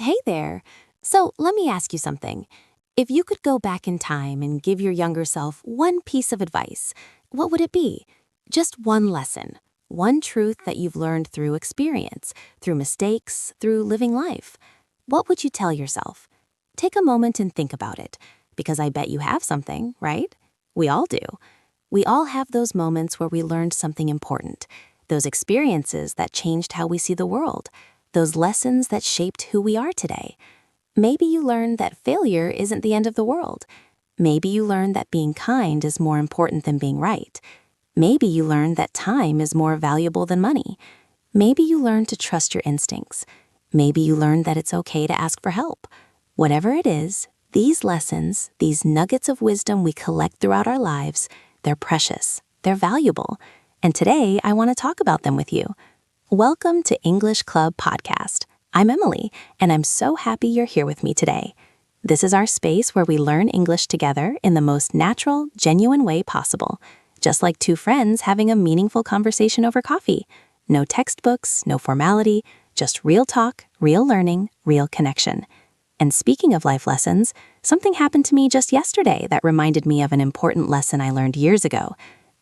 Hey there. So let me ask you something. If you could go back in time and give your younger self one piece of advice, what would it be? Just one lesson, one truth that you've learned through experience, through mistakes, through living life. What would you tell yourself? Take a moment and think about it, because I bet you have something, right? We all do. We all have those moments where we learned something important, those experiences that changed how we see the world, those lessons that shaped who we are today. Maybe you learned that failure isn't the end of the world. Maybe you learned that being kind is more important than being right. Maybe you learned that time is more valuable than money. Maybe you learned to trust your instincts. Maybe you learned that it's okay to ask for help. Whatever it is, these lessons, these nuggets of wisdom we collect throughout our lives, they're precious, they're valuable. And today I want to talk about them with you. Welcome to English Club Podcast. I'm Emily, and I'm so happy you're here with me today. This is our space where we learn English together in the most natural, genuine way possible, just like two friends having a meaningful conversation over coffee. No textbooks, no formality, just real talk, real learning, real connection. And speaking of life lessons, something happened to me just yesterday that reminded me of an important lesson I learned years ago.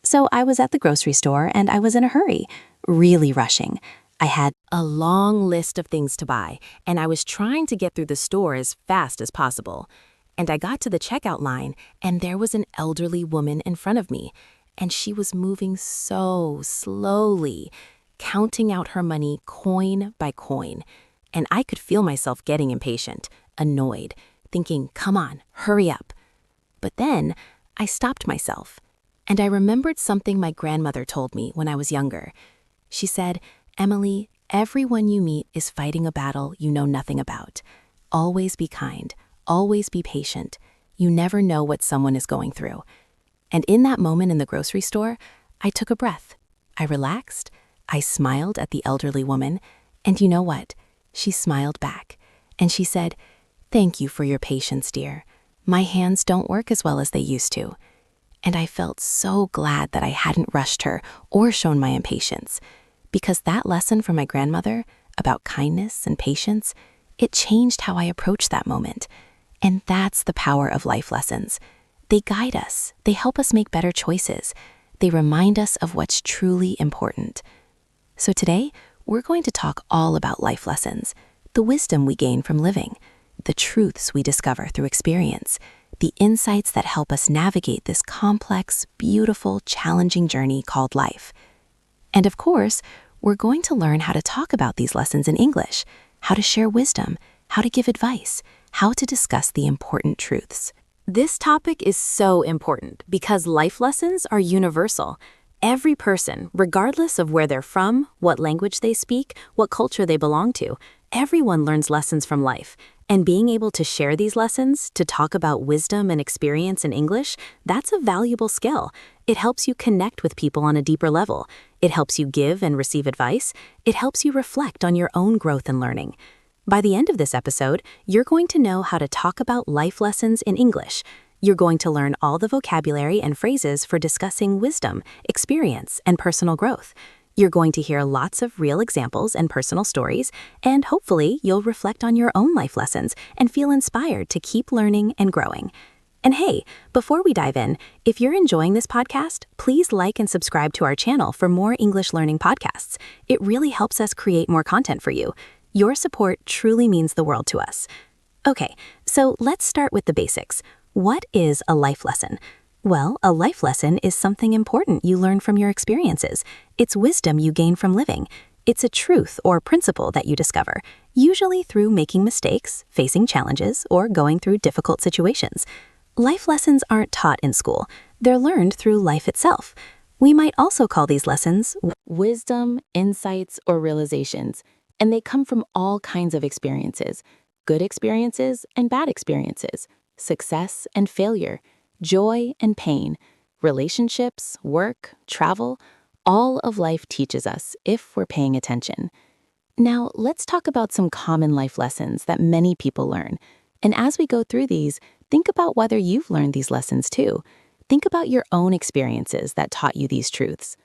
So I was at the grocery store and I was in a hurry, really rushing. I had a long list of things to buy, and I was trying to get through the store as fast as possible. And I got to the checkout line, and there was an elderly woman in front of me, and she was moving so slowly, counting out her money coin by coin. And I could feel myself getting impatient, annoyed, thinking, come on, hurry up. But then I stopped myself, and I remembered something my grandmother told me when I was younger. She said, Emily, everyone you meet is fighting a battle you know nothing about. Always be kind. Always be patient. You never know what someone is going through. And in that moment in the grocery store, I took a breath. I relaxed. I smiled at the elderly woman. And you know what? She smiled back. And she said, thank you for your patience, dear. My hands don't work as well as they used to. And I felt so glad that I hadn't rushed her or shown my impatience. Because that lesson from my grandmother about kindness and patience, it changed how I approached that moment. And that's the power of life lessons. They guide us. They help us make better choices. They remind us of what's truly important. So today, we're going to talk all about life lessons, the wisdom we gain from living, the truths we discover through experience, the insights that help us navigate this complex, beautiful, challenging journey called life. And of course, we're going to learn how to talk about these lessons in English, how to share wisdom, how to give advice, how to discuss the important truths. This topic is so important because life lessons are universal. Every person, regardless of where they're from, what language they speak, what culture they belong to, everyone learns lessons from life. And being able to share these lessons, to talk about wisdom and experience in English, that's a valuable skill. It helps you connect with people on a deeper level. It helps you give and receive advice. It helps you reflect on your own growth and learning. By the end of this episode, you're going to know how to talk about life lessons in English. You're going to learn all the vocabulary and phrases for discussing wisdom, experience, and personal growth. You're going to hear lots of real examples and personal stories, and hopefully you'll reflect on your own life lessons and feel inspired to keep learning and growing. And hey, before we dive in, if you're enjoying this podcast, please like and subscribe to our channel for more English learning podcasts. It really helps us create more content for you. Your support truly means the world to us. Okay, so let's start with the basics. What is a life lesson? Well, a life lesson is something important you learn from your experiences. It's wisdom you gain from living. It's a truth or principle that you discover, usually through making mistakes, facing challenges, or going through difficult situations. Life lessons aren't taught in school. They're learned through life itself. We might also call these lessons wisdom, insights, or realizations, and they come from all kinds of experiences, good experiences and bad experiences, success and failure, joy and pain, relationships, work, travel. All of life teaches us if we're paying attention. Now, let's talk about some common life lessons that many people learn. And as we go through these, think about whether you've learned these lessons too. Think about your own experiences that taught you these truths.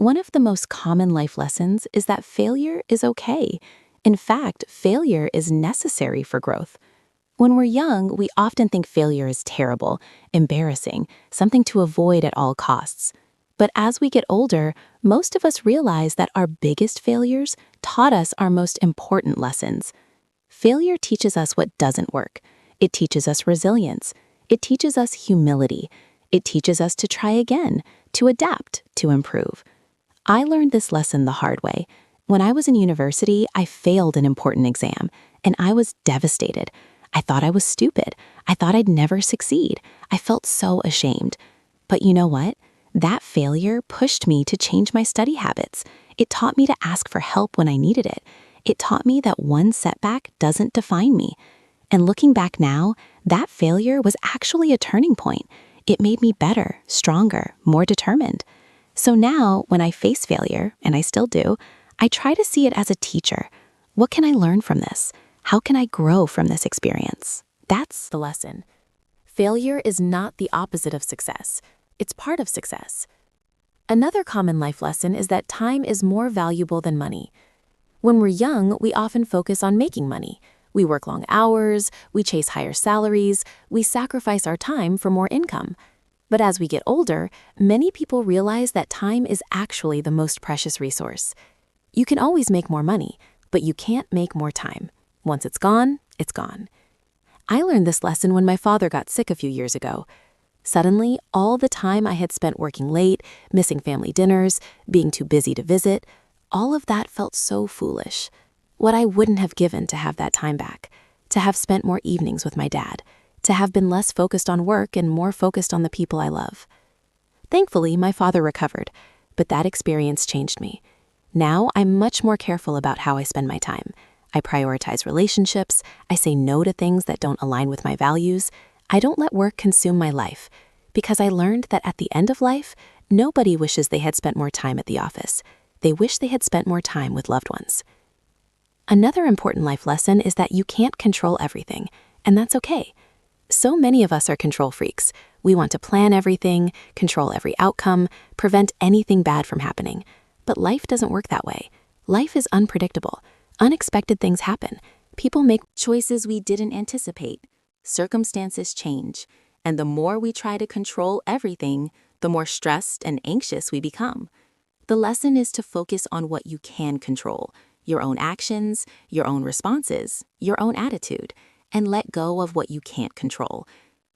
One of the most common life lessons is that failure is okay. In fact, failure is necessary for growth. When we're young, we often think failure is terrible, embarrassing, something to avoid at all costs. But as we get older, most of us realize that our biggest failures taught us our most important lessons. Failure teaches us what doesn't work. It teaches us resilience. It teaches us humility. It teaches us to try again, to adapt, to improve. I learned this lesson the hard way. When I was in university, I failed an important exam, and I was devastated. I thought I was stupid. I thought I'd never succeed. I felt so ashamed. But you know what? That failure pushed me to change my study habits. It taught me to ask for help when I needed it. It taught me that one setback doesn't define me. And looking back now, that failure was actually a turning point. It made me better, stronger, more determined. So now, when I face failure, and I still do, I try to see it as a teacher. What can I learn from this? How can I grow from this experience? That's the lesson. Failure is not the opposite of success. It's part of success. Another common life lesson is that time is more valuable than money. When we're young, we often focus on making money. We work long hours, we chase higher salaries, we sacrifice our time for more income. But as we get older, many people realize that time is actually the most precious resource. You can always make more money, but you can't make more time. Once it's gone, it's gone. I learned this lesson when my father got sick a few years ago. Suddenly, all the time I had spent working late, missing family dinners, being too busy to visit, all of that felt so foolish. What I wouldn't have given to have that time back, to have spent more evenings with my dad, to have been less focused on work and more focused on the people I love. Thankfully, my father recovered, but that experience changed me. Now, I'm much more careful about how I spend my time. I prioritize relationships, I say no to things that don't align with my values, I don't let work consume my life, because I learned that at the end of life, nobody wishes they had spent more time at the office. They wish they had spent more time with loved ones. Another important life lesson is that you can't control everything, and that's okay. So many of us are control freaks. We want to plan everything, control every outcome, prevent anything bad from happening. But life doesn't work that way. Life is unpredictable. Unexpected things happen. People make choices we didn't anticipate. Circumstances change. And the more we try to control everything, the more stressed and anxious we become. The lesson is to focus on what you can control, your own actions, your own responses, your own attitude, and let go of what you can't control.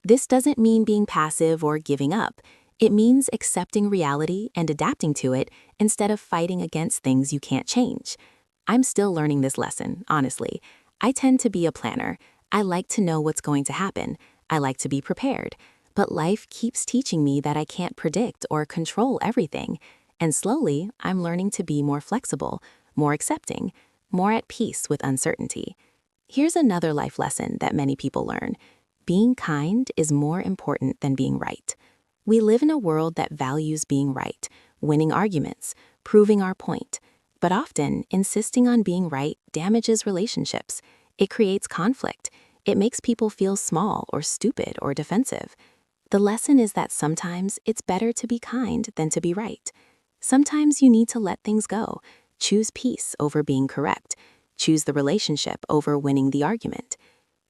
This doesn't mean being passive or giving up. It means accepting reality and adapting to it instead of fighting against things you can't change. I'm still learning this lesson, honestly. I tend to be a planner. I like to know what's going to happen. I like to be prepared. But life keeps teaching me that I can't predict or control everything. And slowly, I'm learning to be more flexible, more accepting, more at peace with uncertainty. Here's another life lesson that many people learn. Being kind is more important than being right. We live in a world that values being right, winning arguments, proving our point. But often, insisting on being right damages relationships. It creates conflict. It makes people feel small or stupid or defensive. The lesson is that sometimes it's better to be kind than to be right. Sometimes you need to let things go. Choose peace over being correct. Choose the relationship over winning the argument.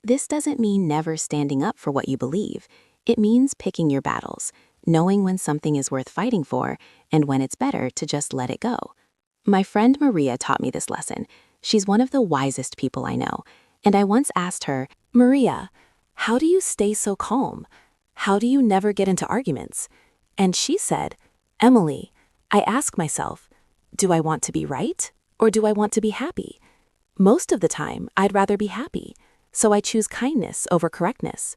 This doesn't mean never standing up for what you believe. It means picking your battles, knowing when something is worth fighting for and when it's better to just let it go. My friend Maria taught me this lesson. She's one of the wisest people I know. And I once asked her, "Maria, how do you stay so calm? How do you never get into arguments?" And she said, "Emily, I ask myself, do I want to be right or do I want to be happy? Most of the time, I'd rather be happy, so I choose kindness over correctness."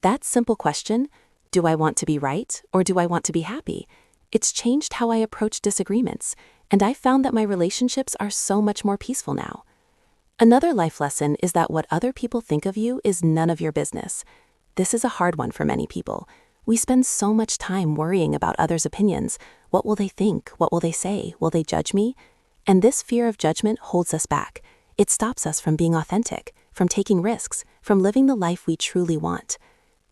That simple question, do I want to be right or do I want to be happy? It's changed how I approach disagreements, and I found that my relationships are so much more peaceful now. Another life lesson is that what other people think of you is none of your business. This is a hard one for many people. We spend so much time worrying about others' opinions. What will they think? What will they say? Will they judge me? And this fear of judgment holds us back. It stops us from being authentic, from taking risks, from living the life we truly want.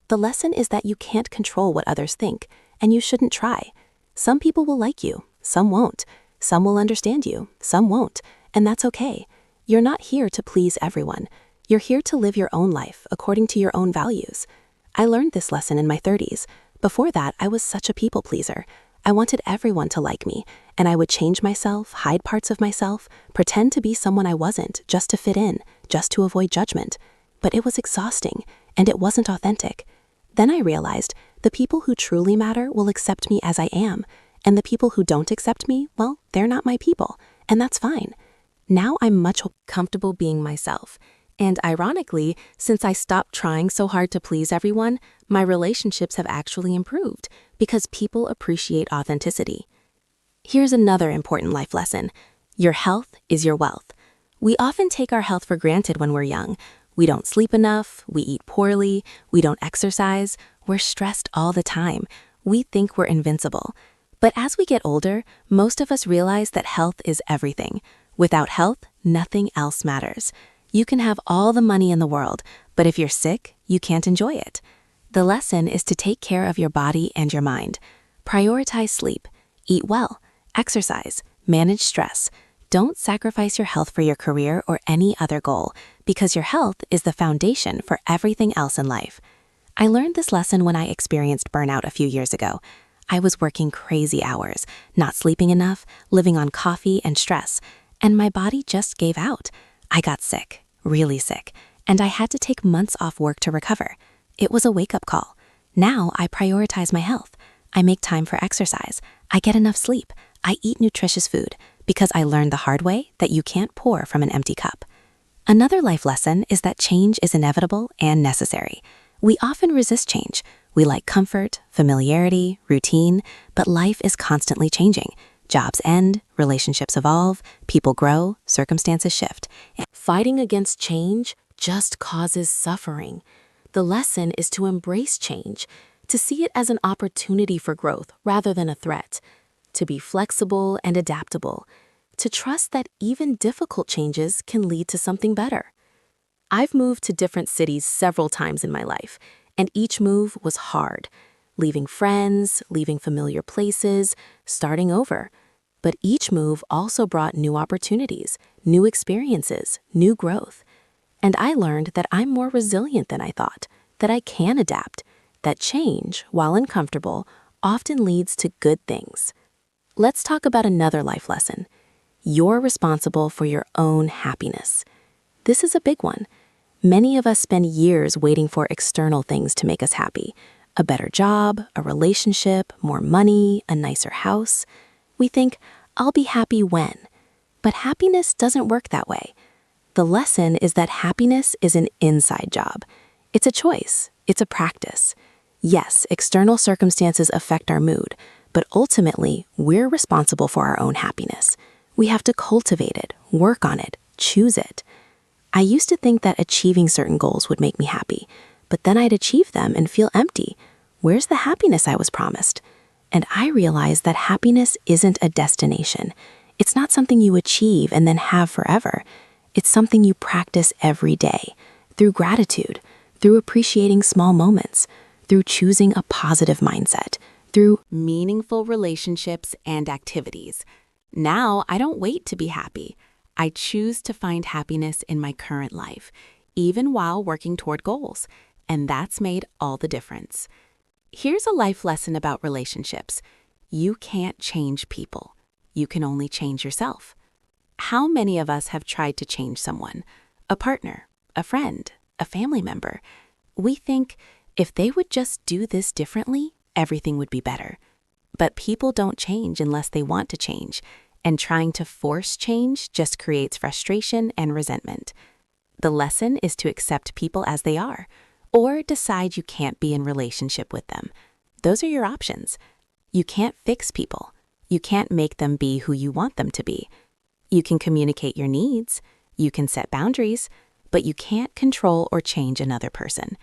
The lesson is that you can't control what others think, and you shouldn't try. Some people will like you, some won't. Some will understand you, some won't, and that's okay. You're not here to please everyone. You're here to live your own life according to your own values. I learned this lesson in my 30s. Before that, I was such a people pleaser. I wanted everyone to like me, and I would change myself, hide parts of myself, pretend to be someone I wasn't just to fit in, just to avoid judgment. But it was exhausting, and it wasn't authentic. Then I realized the people who truly matter will accept me as I am, and the people who don't accept me, well, they're not my people, and that's fine. Now I'm much more comfortable being myself. And ironically, since I stopped trying so hard to please everyone, my relationships have actually improved because people appreciate authenticity. Here's another important life lesson. Your health is your wealth. We often take our health for granted when we're young. We don't sleep enough, we eat poorly, we don't exercise, we're stressed all the time. We think we're invincible. But as we get older, most of us realize that health is everything. Without health, nothing else matters. You can have all the money in the world, but if you're sick, you can't enjoy it. The lesson is to take care of your body and your mind. Prioritize sleep, eat well, exercise, manage stress. Don't sacrifice your health for your career or any other goal, because your health is the foundation for everything else in life. I learned this lesson when I experienced burnout a few years ago. I was working crazy hours, not sleeping enough, living on coffee and stress, and my body just gave out. I got sick. Really sick, and I had to take months off work to recover. It was a wake-up call. Now I prioritize my health. I make time for exercise. I get enough sleep. I eat nutritious food because I learned the hard way that you can't pour from an empty cup. Another life lesson is that change is inevitable and necessary. We often resist change. We like comfort, familiarity, routine, but life is constantly changing. Jobs end, relationships evolve, people grow, circumstances shift. Fighting against change just causes suffering. The lesson is to embrace change, to see it as an opportunity for growth rather than a threat, to be flexible and adaptable, to trust that even difficult changes can lead to something better. I've moved to different cities several times in my life, and each move was hard. Leaving friends, leaving familiar places, starting over. But each move also brought new opportunities, new experiences, new growth. And I learned that I'm more resilient than I thought, that I can adapt, that change, while uncomfortable, often leads to good things. Let's talk about another life lesson. You're responsible for your own happiness. This is a big one. Many of us spend years waiting for external things to make us happy. A better job, a relationship, more money, a nicer house. We think, I'll be happy when. But happiness doesn't work that way. The lesson is that happiness is an inside job. It's a choice. It's a practice. Yes, external circumstances affect our mood, but ultimately, we're responsible for our own happiness. We have to cultivate it, work on it, choose it. I used to think that achieving certain goals would make me happy, but then I'd achieve them and feel empty. Where's the happiness I was promised? And I realized that happiness isn't a destination. It's not something you achieve and then have forever. It's something you practice every day, through gratitude, through appreciating small moments, through choosing a positive mindset, through meaningful relationships and activities. Now, I don't wait to be happy. I choose to find happiness in my current life, even while working toward goals, and that's made all the difference. Here's a life lesson about relationships. You can't change people. You can only change yourself. How many of us have tried to change someone? A partner, a friend, a family member. We think, if they would just do this differently, everything would be better. But people don't change unless they want to change, and trying to force change just creates frustration and resentment. The lesson is to accept people as they are, or decide you can't be in relationship with them. Those are your options. You can't fix people. You can't make them be who you want them to be. You can communicate your needs, you can set boundaries, but you can't control or change another person.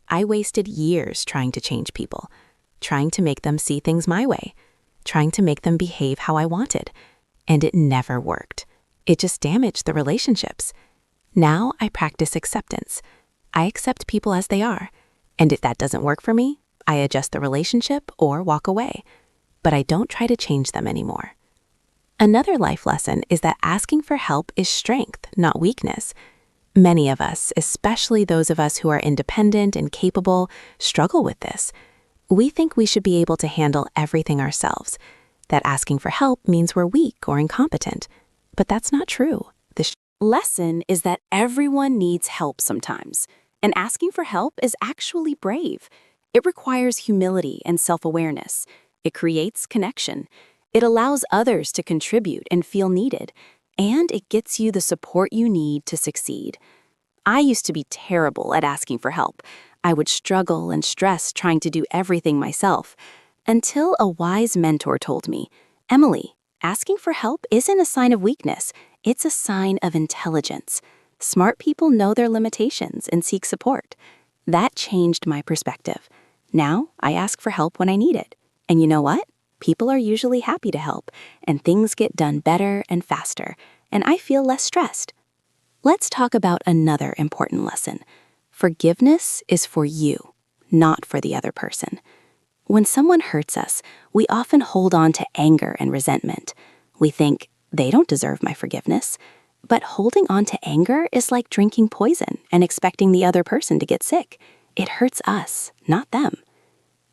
I wasted years trying to change people, trying to make them see things my way, trying to make them behave how I wanted, and it never worked. It just damaged the relationships. Now I practice acceptance. I accept people as they are, and if that doesn't work for me, I adjust the relationship or walk away, but I don't try to change them anymore. Another life lesson is that asking for help is strength, not weakness. Many of us, especially those of us who are independent and capable, struggle with this. We think we should be able to handle everything ourselves, that asking for help means we're weak or incompetent. But that's not true. The lesson is that everyone needs help sometimes, and asking for help is actually brave. It requires humility and self-awareness. It creates connection. It allows others to contribute and feel needed, and it gets you the support you need to succeed. I used to be terrible at asking for help. I would struggle and stress trying to do everything myself, until a wise mentor told me, "Emily, asking for help isn't a sign of weakness, it's a sign of intelligence. Smart people know their limitations and seek support." That changed my perspective. Now, I ask for help when I need it. And you know what? People are usually happy to help, and things get done better and faster, and I feel less stressed. Let's talk about another important lesson. Forgiveness is for you, not for the other person. When someone hurts us, we often hold on to anger and resentment. We think, they don't deserve my forgiveness. But holding on to anger is like drinking poison and expecting the other person to get sick. It hurts us, not them.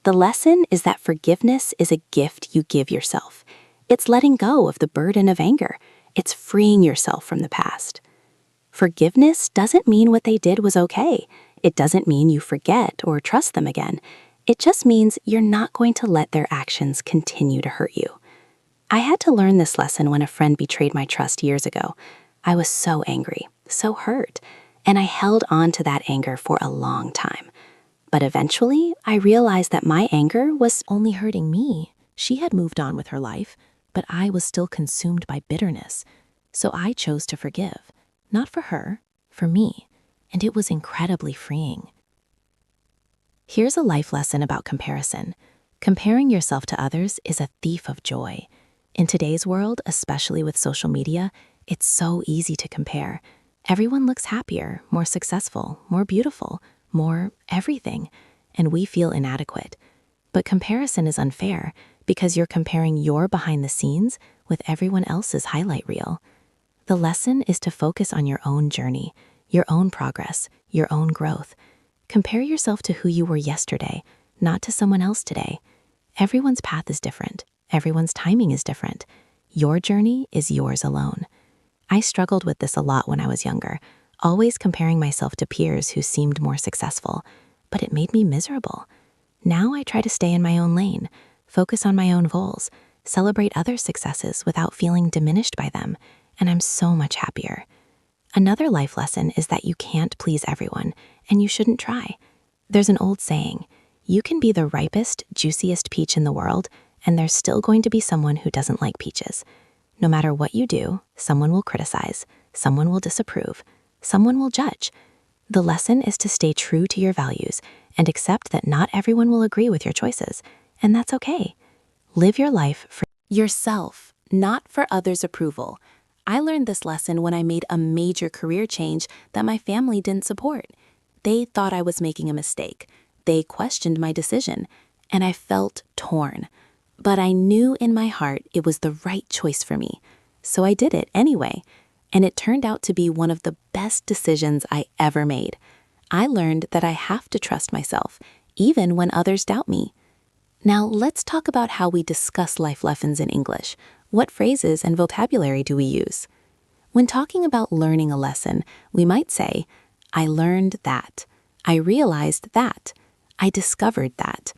The lesson is that forgiveness is a gift you give yourself. It's letting go of the burden of anger. It's freeing yourself from the past. Forgiveness doesn't mean what they did was okay. It doesn't mean you forget or trust them again. It just means you're not going to let their actions continue to hurt you. I had to learn this lesson when a friend betrayed my trust years ago. I was so angry, so hurt, and I held on to that anger for a long time. But eventually, I realized that my anger was only hurting me. She had moved on with her life, but I was still consumed by bitterness. So I chose to forgive, not for her, for me, and it was incredibly freeing. Here's a life lesson about comparison. Comparing yourself to others is a thief of joy. In today's world, especially with social media, it's so easy to compare. Everyone looks happier, more successful, more beautiful, more everything, and we feel inadequate. But comparison is unfair because you're comparing your behind the scenes with everyone else's highlight reel. The lesson is to focus on your own journey, your own progress, your own growth. Compare yourself to who you were yesterday, not to someone else today. Everyone's path is different. Everyone's timing is different. Your journey is yours alone. I struggled with this a lot when I was younger, always comparing myself to peers who seemed more successful, but it made me miserable. Now I try to stay in my own lane, focus on my own goals, celebrate others' successes without feeling diminished by them, and I'm so much happier. Another life lesson is that you can't please everyone, and you shouldn't try. There's an old saying, you can be the ripest, juiciest peach in the world, and there's still going to be someone who doesn't like peaches. No matter what you do, someone will criticize, someone will disapprove, someone will judge. The lesson is to stay true to your values and accept that not everyone will agree with your choices, and that's okay. Live your life for yourself, not for others' approval. I learned this lesson when I made a major career change that my family didn't support. They thought I was making a mistake. They questioned my decision, and I felt torn. But I knew in my heart it was the right choice for me. So I did it anyway, and it turned out to be one of the best decisions I ever made. I learned that I have to trust myself, even when others doubt me. Now let's talk about how we discuss life lessons in English. What phrases and vocabulary do we use? When talking about learning a lesson, we might say, I learned that. I realized that. I discovered that.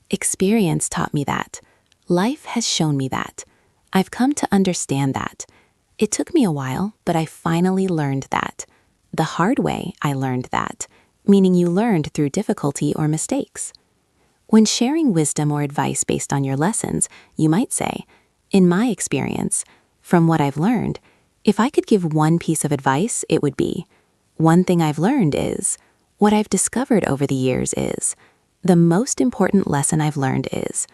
Experience taught me that. Life has shown me that. I've come to understand that. It took me a while, but I finally learned that. The hard way, I learned that, meaning you learned through difficulty or mistakes. When sharing wisdom or advice based on your lessons, you might say, in my experience, from what I've learned, if I could give one piece of advice, it would be, one thing I've learned is, what I've discovered over the years is, the most important lesson I've learned is,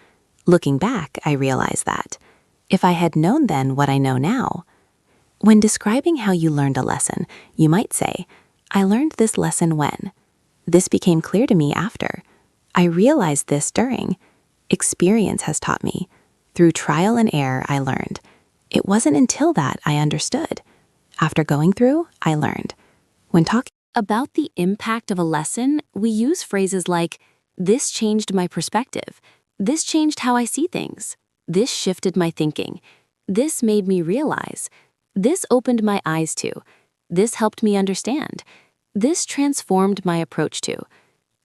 looking back, I realize that. If I had known then what I know now. When describing how you learned a lesson, you might say, I learned this lesson when. This became clear to me after. I realized this during. Experience has taught me. Through trial and error, I learned. It wasn't until that I understood. After going through, I learned. When talking about the impact of a lesson, we use phrases like, "This changed my perspective. This changed how I see things. This shifted my thinking. This made me realize. This opened my eyes to. This helped me understand. This transformed my approach to."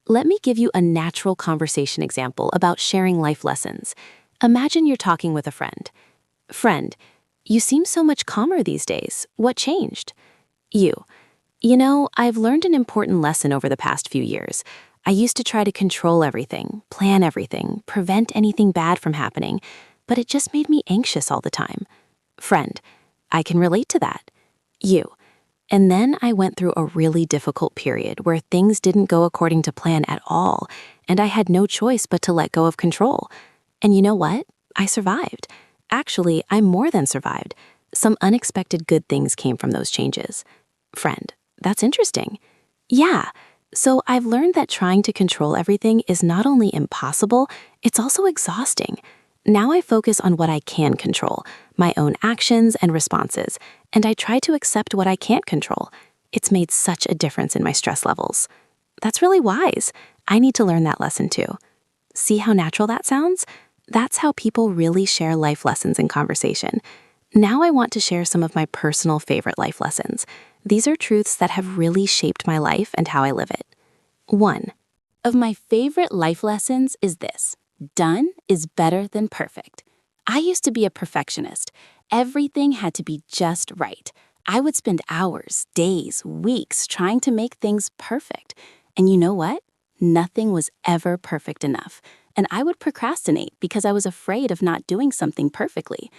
Let me give you a natural conversation example about sharing life lessons. Imagine you're talking with a friend. "Friend, you seem so much calmer these days. What changed?" You know, I've learned an important lesson over the past few years. I used to try to control everything, plan everything, prevent anything bad from happening, but it just made me anxious all the time. "Friend, I can relate to that." And then I went through a really difficult period where things didn't go according to plan at all, and I had no choice but to let go of control. And you know what? I survived. Actually, I more than survived. Some unexpected good things came from those changes. "Friend, that's interesting." Yeah. So I've learned that trying to control everything is not only impossible, it's also exhausting. Now I focus on what I can control, my own actions and responses, and I try to accept what I can't control. It's made such a difference in my stress levels. That's really wise. I need to learn that lesson too. See how natural that sounds? That's how people really share life lessons in conversation. Now I want to share some of my personal favorite life lessons. These are truths that have really shaped my life and how I live it. 1 of my favorite life lessons is this: done is better than perfect. I used to be a perfectionist. Everything had to be just right. I would spend hours, days, weeks trying to make things perfect. And you know what? Nothing was ever perfect enough. And I would procrastinate because I was afraid of not doing something perfectly.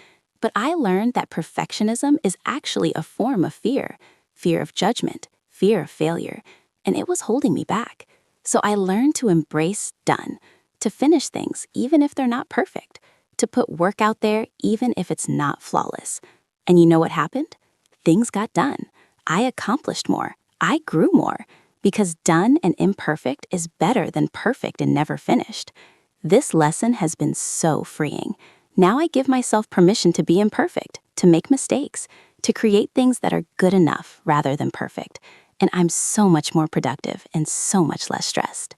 But I learned that perfectionism is actually a form of fear. Fear of judgment, fear of failure. And it was holding me back. So I learned to embrace done, to finish things even if they're not perfect, to put work out there even if it's not flawless. And you know what happened? Things got done. I accomplished more. I grew more. Because done and imperfect is better than perfect and never finished. This lesson has been so freeing. Now I give myself permission to be imperfect, to make mistakes, to create things that are good enough rather than perfect. And I'm so much more productive and so much less stressed.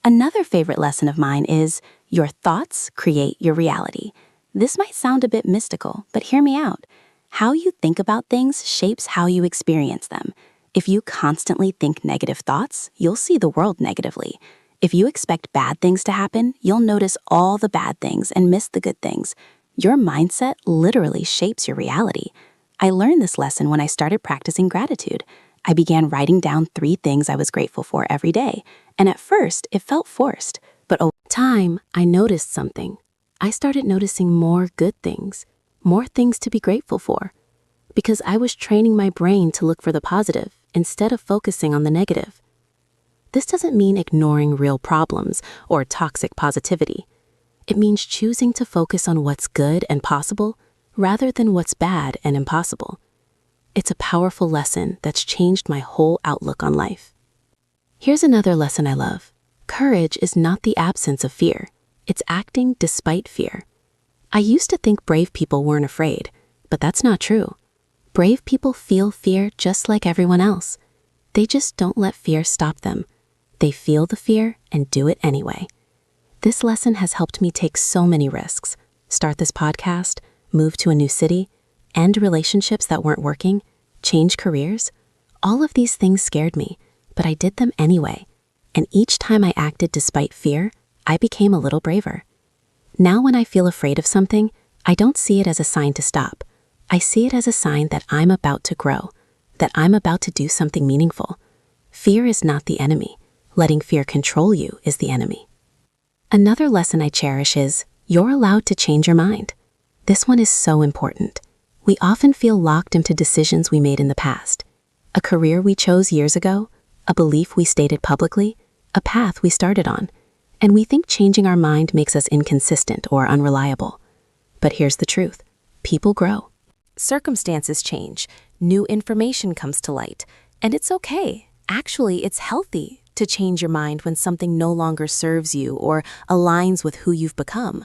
Another favorite lesson of mine is your thoughts create your reality. This might sound a bit mystical, but hear me out. How you think about things shapes how you experience them. If you constantly think negative thoughts, you'll see the world negatively. If you expect bad things to happen, you'll notice all the bad things and miss the good things. Your mindset literally shapes your reality. I learned this lesson when I started practicing gratitude. I began writing down 3 things I was grateful for every day, and at first it felt forced, but over time I noticed something. I started noticing more good things, more things to be grateful for, because I was training my brain to look for the positive instead of focusing on the negative. This doesn't mean ignoring real problems or toxic positivity. It means choosing to focus on what's good and possible rather than what's bad and impossible. It's a powerful lesson that's changed my whole outlook on life. Here's another lesson I love. Courage is not the absence of fear. It's acting despite fear. I used to think brave people weren't afraid, but that's not true. Brave people feel fear just like everyone else. They just don't let fear stop them. They feel the fear and do it anyway. This lesson has helped me take so many risks. Start this podcast, move to a new city, end relationships that weren't working, change careers. All of these things scared me, but I did them anyway. And each time I acted despite fear, I became a little braver. Now when I feel afraid of something, I don't see it as a sign to stop. I see it as a sign that I'm about to grow, that I'm about to do something meaningful. Fear is not the enemy. Letting fear control you is the enemy. Another lesson I cherish is you're allowed to change your mind. This one is so important. We often feel locked into decisions we made in the past. A career we chose years ago, a belief we stated publicly, a path we started on, and we think changing our mind makes us inconsistent or unreliable. But here's the truth. People grow. Circumstances change. New information comes to light. And it's okay. Actually, it's healthy to change your mind when something no longer serves you or aligns with who you've become.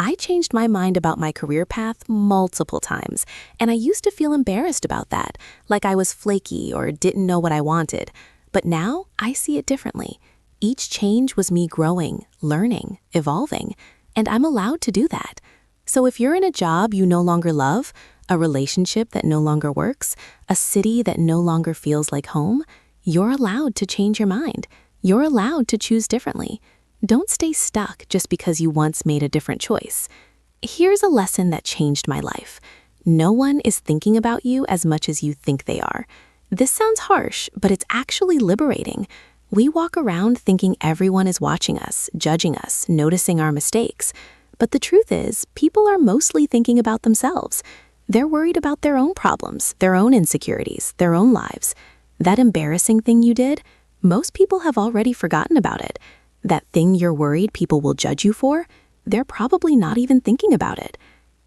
I changed my mind about my career path multiple times, and I used to feel embarrassed about that, like I was flaky or didn't know what I wanted. But now I see it differently. Each change was me growing, learning, evolving, and I'm allowed to do that. So if you're in a job you no longer love, a relationship that no longer works, a city that no longer feels like home, you're allowed to change your mind. You're allowed to choose differently. Don't stay stuck just because you once made a different choice. Here's a lesson that changed my life. No one is thinking about you as much as you think they are. This sounds harsh, but it's actually liberating. We walk around thinking everyone is watching us, judging us, noticing our mistakes. But the truth is, people are mostly thinking about themselves. They're worried about their own problems, their own insecurities, their own lives. That embarrassing thing you did, most people have already forgotten about it. That thing you're worried people will judge you for, they're probably not even thinking about it.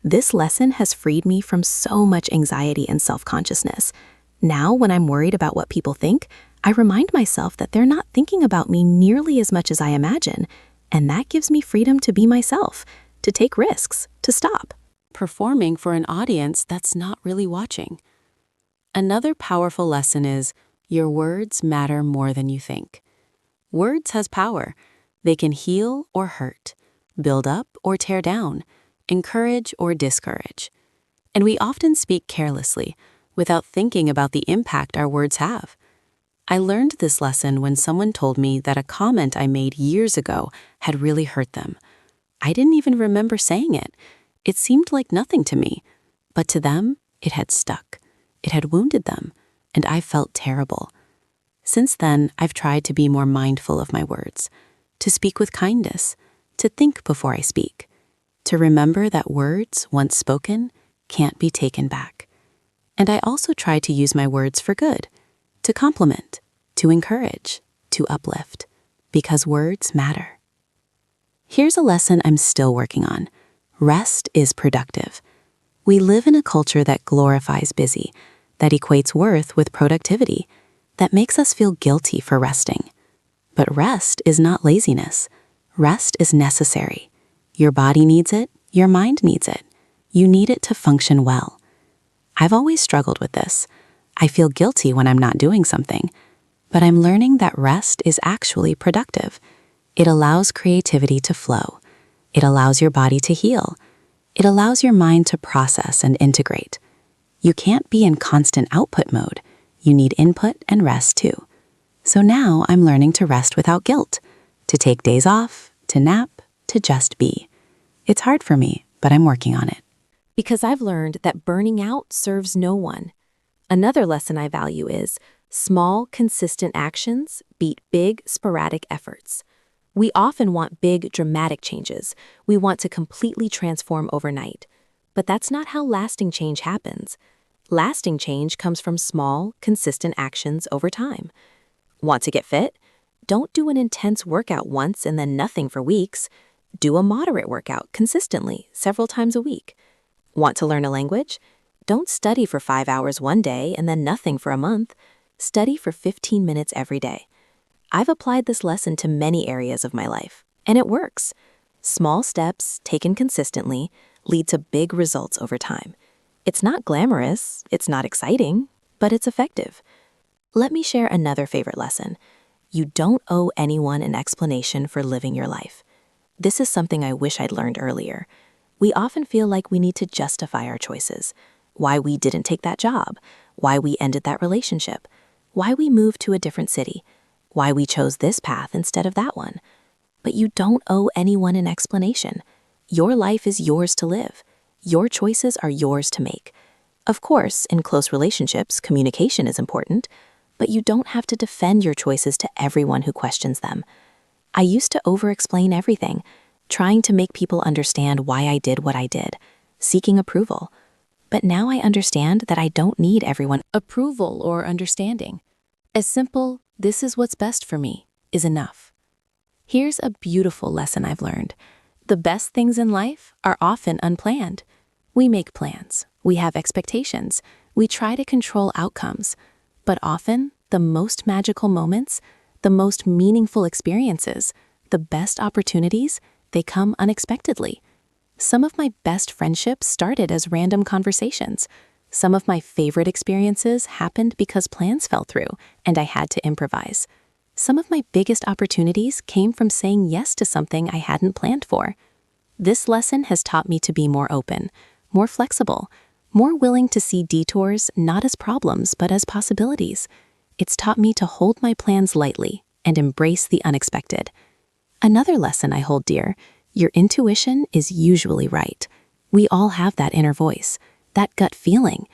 This lesson has freed me from so much anxiety and self-consciousness. Now, when I'm worried about what people think, I remind myself that they're not thinking about me nearly as much as I imagine, and that gives me freedom to be myself, to take risks, to stop performing for an audience that's not really watching. Another powerful lesson is your words matter more than you think. Words has power. They can heal or hurt, build up or tear down, encourage or discourage. And we often speak carelessly, without thinking about the impact our words have. I learned this lesson when someone told me that a comment I made years ago had really hurt them. I didn't even remember saying it. It seemed like nothing to me, but to them, it had stuck. It had wounded them, and I felt terrible. Since then, I've tried to be more mindful of my words, to speak with kindness, to think before I speak, to remember that words, once spoken, can't be taken back. And I also try to use my words for good, to compliment, to encourage, to uplift, because words matter. Here's a lesson I'm still working on. Rest is productive. We live in a culture that glorifies busy, that equates worth with productivity, that makes us feel guilty for resting. But rest is not laziness. Rest is necessary. Your body needs it, your mind needs it. You need it to function well. I've always struggled with this. I feel guilty when I'm not doing something, but I'm learning that rest is actually productive. It allows creativity to flow. It allows your body to heal. It allows your mind to process and integrate. You can't be in constant output mode. You need input and rest too. So now I'm learning to rest without guilt, to take days off, to nap, to just be. It's hard for me, but I'm working on it. because I've learned that burning out serves no one. Another lesson I value is small, consistent actions beat big, sporadic efforts. We often want big, dramatic changes. We want to completely transform overnight. But that's not how lasting change happens. Lasting change comes from small, consistent actions over time. Want to get fit? Don't do an intense workout once and then nothing for weeks. Do a moderate workout consistently, several times a week. Want to learn a language? Don't study for 5 hours one day and then nothing for a month. Study for 15 minutes every day. I've applied this lesson to many areas of my life, and it works. Small steps, taken consistently, lead to big results over time. It's not glamorous, it's not exciting, but it's effective. Let me share another favorite lesson. You don't owe anyone an explanation for living your life. This is something I wish I'd learned earlier. We often feel like we need to justify our choices. Why we didn't take that job, why we ended that relationship, why we moved to a different city, why we chose this path instead of that one. But you don't owe anyone an explanation. Your life is yours to live. Your choices are yours to make. Of course, in close relationships, communication is important, but you don't have to defend your choices to everyone who questions them. I used to over-explain everything, trying to make people understand why I did what I did, seeking approval. But now I understand that I don't need everyone's approval or understanding. A simple, "this is what's best for me," is enough. Here's a beautiful lesson I've learned. The best things in life are often unplanned. We make plans, we have expectations, we try to control outcomes, but often the most magical moments, the most meaningful experiences, the best opportunities, they come unexpectedly. Some of my best friendships started as random conversations. Some of my favorite experiences happened because plans fell through and I had to improvise. Some of my biggest opportunities came from saying yes to something I hadn't planned for. This lesson has taught me to be more open, more flexible, more willing to see detours not as problems but as possibilities. It's taught me to hold my plans lightly and embrace the unexpected. Another lesson I hold dear: your intuition is usually right. We all have that inner voice, that gut feeling,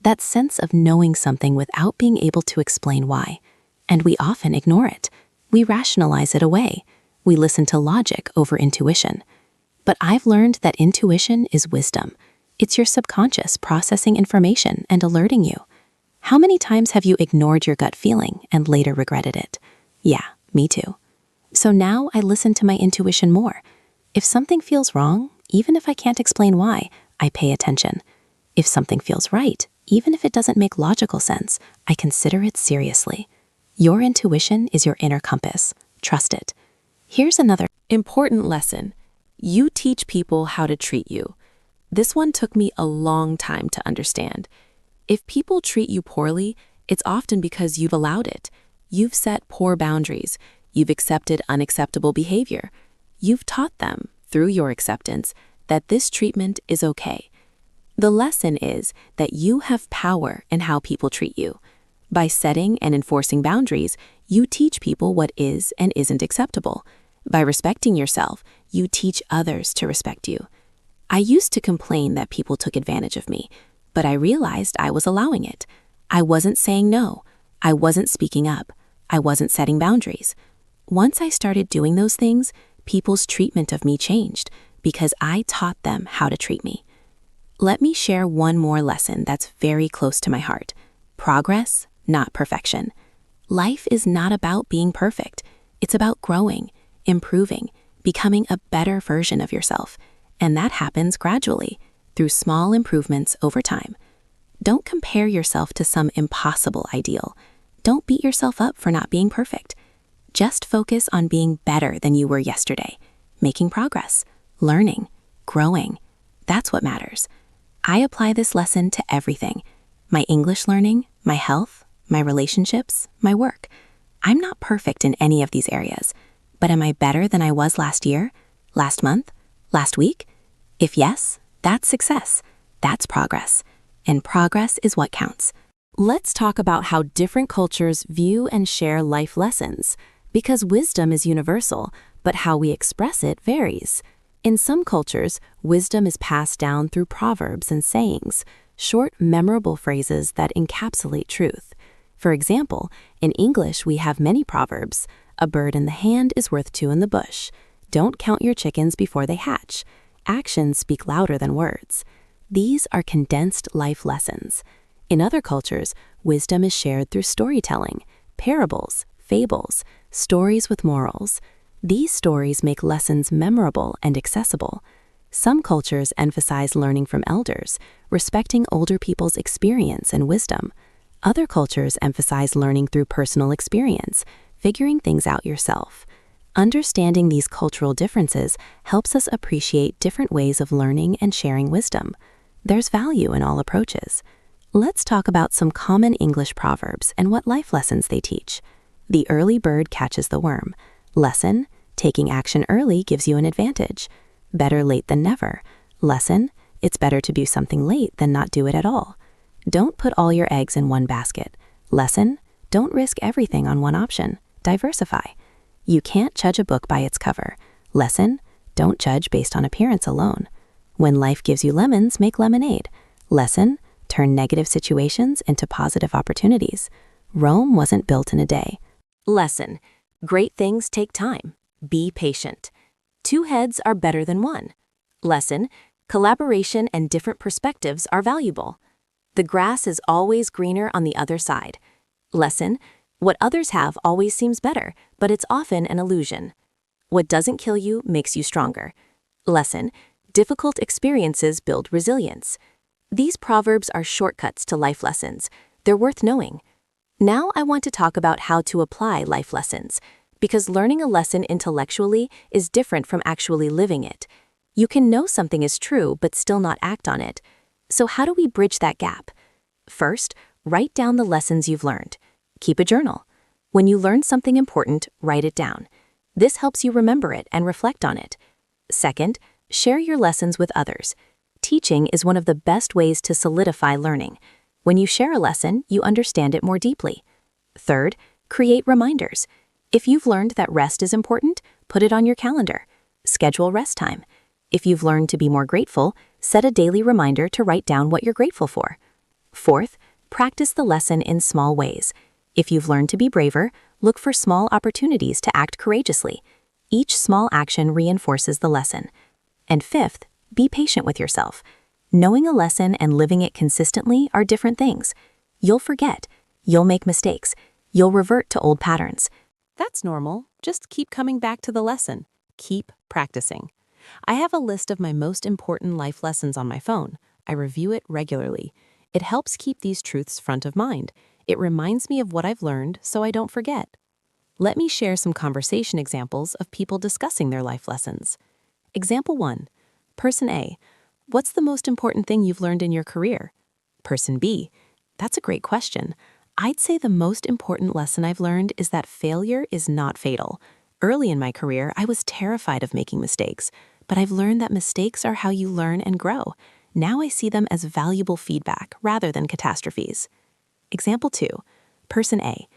that sense of knowing something without being able to explain why. And we often ignore it. We rationalize it away. We listen to logic over intuition. But I've learned that intuition is wisdom. It's your subconscious processing information and alerting you. How many times have you ignored your gut feeling and later regretted it? Yeah, me too. So now I listen to my intuition more. If something feels wrong, even if I can't explain why, I pay attention. If something feels right, even if it doesn't make logical sense, I consider it seriously. Your intuition is your inner compass. Trust it. Here's another Important lesson. You teach people how to treat you. This one took me a long time to understand. If people treat you poorly, it's often because you've allowed it. You've set poor boundaries. You've accepted unacceptable behavior. You've taught them, through your acceptance, that this treatment is okay. The lesson is that you have power in how people treat you. By setting and enforcing boundaries, you teach people what is and isn't acceptable. By respecting yourself, you teach others to respect you. I used to complain that people took advantage of me, but I realized I was allowing it. I wasn't saying no. I wasn't speaking up. I wasn't setting boundaries. Once I started doing those things, people's treatment of me changed because I taught them how to treat me. Let me share one more lesson that's very close to my heart. Progress, not perfection. Life is not about being perfect. It's about growing, improving, becoming a better version of yourself. And that happens gradually, through small improvements over time. Don't compare yourself to some impossible ideal. Don't beat yourself up for not being perfect. Just focus on being better than you were yesterday, making progress, learning, growing. That's what matters. I apply this lesson to everything: my English learning, my health, my relationships, my work. I'm not perfect in any of these areas, but am I better than I was last year, last month, last week? If yes, that's success. That's progress. And progress is what counts. Let's talk about how different cultures view and share life lessons, because wisdom is universal, but how we express it varies. In some cultures, wisdom is passed down through proverbs and sayings, short, memorable phrases that encapsulate truth. For example, in English, we have many proverbs. A bird in the hand is worth two in the bush. Don't count your chickens before they hatch. Actions speak louder than words. These are condensed life lessons. In other cultures, wisdom is shared through storytelling, parables, fables, stories with morals. These stories make lessons memorable and accessible. Some cultures emphasize learning from elders, respecting older people's experience and wisdom. Other cultures emphasize learning through personal experience, figuring things out yourself. Understanding these cultural differences helps us appreciate different ways of learning and sharing wisdom. There's value in all approaches. Let's talk about some common English proverbs and what life lessons they teach. The early bird catches the worm. Lesson: taking action early gives you an advantage. Better late than never. Lesson: it's better to do something late than not do it at all. Don't put all your eggs in one basket. Lesson: don't risk everything on one option. Diversify. You can't judge a book by its cover. Lesson: don't judge based on appearance alone. When life gives you lemons, make lemonade. Lesson: turn negative situations into positive opportunities. Rome wasn't built in a day. Lesson: great things take time. Be patient. Two heads are better than one. Lesson: collaboration and different perspectives are valuable. The grass is always greener on the other side. Lesson: what others have always seems better, but it's often an illusion. What doesn't kill you makes you stronger. Lesson: difficult experiences build resilience. These proverbs are shortcuts to life lessons. They're worth knowing. Now I want to talk about how to apply life lessons, because learning a lesson intellectually is different from actually living it. You can know something is true but still not act on it. So how do we bridge that gap? First, write down the lessons you've learned. Keep a journal. When you learn something important, write it down. This helps you remember it and reflect on it. Second, share your lessons with others. Teaching is one of the best ways to solidify learning. When you share a lesson, you understand it more deeply. Third, create reminders. If you've learned that rest is important, put it on your calendar. Schedule rest time. If you've learned to be more grateful, set a daily reminder to write down what you're grateful for. Fourth, practice the lesson in small ways. If you've learned to be braver, look for small opportunities to act courageously. Each small action reinforces the lesson. And fifth, be patient with yourself. Knowing a lesson and living it consistently are different things. You'll forget. You'll make mistakes. You'll revert to old patterns. That's normal. Just keep coming back to the lesson. Keep practicing. I have a list of my most important life lessons on my phone. I review it regularly. It helps keep these truths front of mind. It reminds me of what I've learned so I don't forget. Let me share some conversation examples of people discussing their life lessons. Example 1. Person A. What's the most important thing you've learned in your career? Person B. That's a great question. I'd say the most important lesson I've learned is that failure is not fatal. Early in my career, I was terrified of making mistakes, but I've learned that mistakes are how you learn and grow. Now I see them as valuable feedback rather than catastrophes. Example 2. Person A.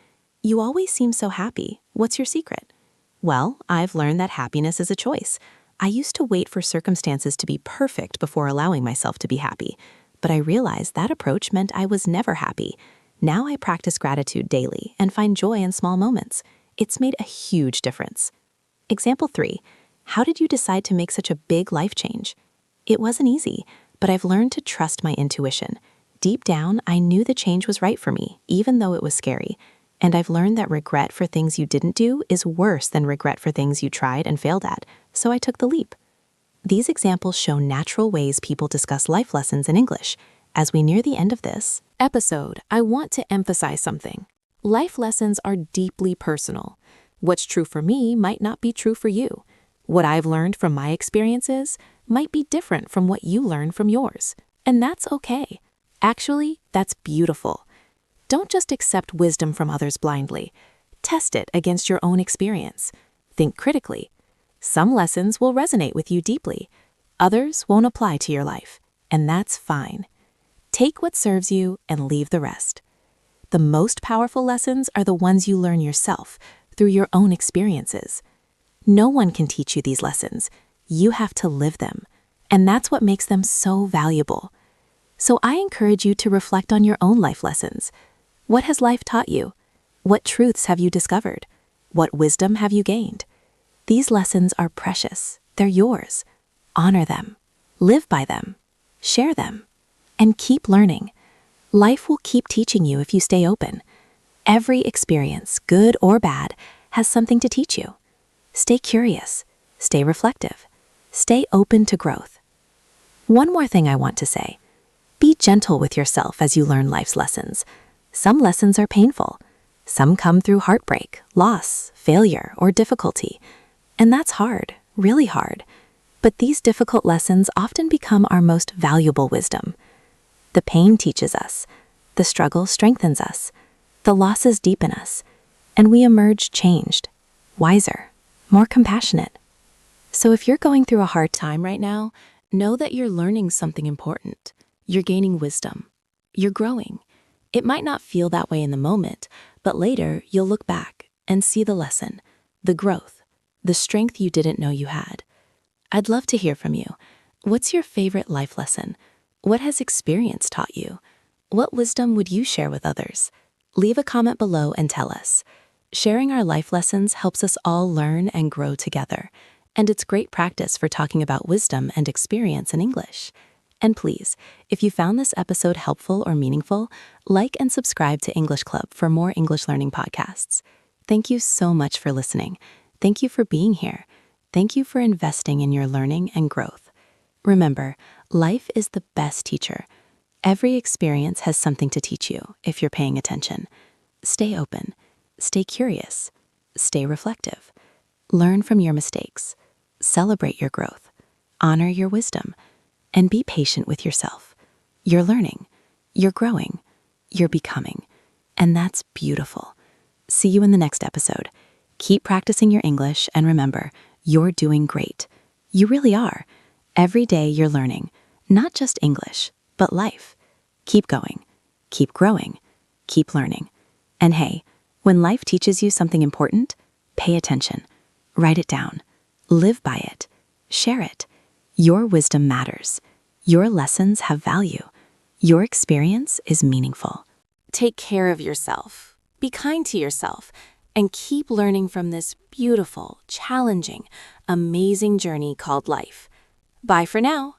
You always seem so happy. What's your secret? Well, I've learned that happiness is a choice. I used to wait for circumstances to be perfect before allowing myself to be happy, but I realized that approach meant I was never happy. Now I practice gratitude daily and find joy in small moments. It's made a huge difference. Example 3. How did you decide to make such a big life change? It wasn't easy, but I've learned to trust my intuition. Deep down, I knew the change was right for me, even though it was scary. And I've learned that regret for things you didn't do is worse than regret for things you tried and failed at, so I took the leap. These examples show natural ways people discuss life lessons in English. As we near the end of this episode, I want to emphasize something. Life lessons are deeply personal. What's true for me might not be true for you. What I've learned from my experiences might be different from what you learn from yours. And that's okay. Actually, that's beautiful. Don't just accept wisdom from others blindly. Test it against your own experience. Think critically. Some lessons will resonate with you deeply. Others won't apply to your life, and that's fine. Take what serves you and leave the rest. The most powerful lessons are the ones you learn yourself through your own experiences. No one can teach you these lessons. You have to live them, and that's what makes them so valuable. So I encourage you to reflect on your own life lessons. What has life taught you? What truths have you discovered? What wisdom have you gained? These lessons are precious. They're yours. Honor them. Live by them. Share them. And keep learning. Life will keep teaching you if you stay open. Every experience, good or bad, has something to teach you. Stay curious. Stay reflective. Stay open to growth. One more thing I want to say. Be gentle with yourself as you learn life's lessons. Some lessons are painful. Some come through heartbreak, loss, failure, or difficulty. And that's hard, really hard. But these difficult lessons often become our most valuable wisdom. The pain teaches us. The struggle strengthens us. The losses deepen us. And we emerge changed, wiser, more compassionate. So if you're going through a hard time right now, know that you're learning something important. You're gaining wisdom. You're growing. It might not feel that way in the moment, but later you'll look back and see the lesson, the growth, the strength you didn't know you had. I'd love to hear from you. What's your favorite life lesson? What has experience taught you? What wisdom would you share with others? Leave a comment below and tell us. Sharing our life lessons helps us all learn and grow together, and it's great practice for talking about wisdom and experience in English. And please, if you found this episode helpful or meaningful, like and subscribe to English Club for more English learning podcasts. Thank you so much for listening. Thank you for being here. Thank you for investing in your learning and growth. Remember, life is the best teacher. Every experience has something to teach you if you're paying attention. Stay open. Stay curious. Stay reflective. Learn from your mistakes. Celebrate your growth. honor your wisdom, and be patient with yourself. You're learning, you're growing, you're becoming, and that's beautiful. See you in the next episode. Keep practicing your English, and remember, you're doing great. You really are. Every day you're learning, not just English, but life. Keep going, keep growing, keep learning. And hey, when life teaches you something important, pay attention. Write it down. Live by it. Share it. Your wisdom matters. Your lessons have value. Your experience is meaningful. Take care of yourself. Be kind to yourself. And keep learning from this beautiful, challenging, amazing journey called life. Bye for now.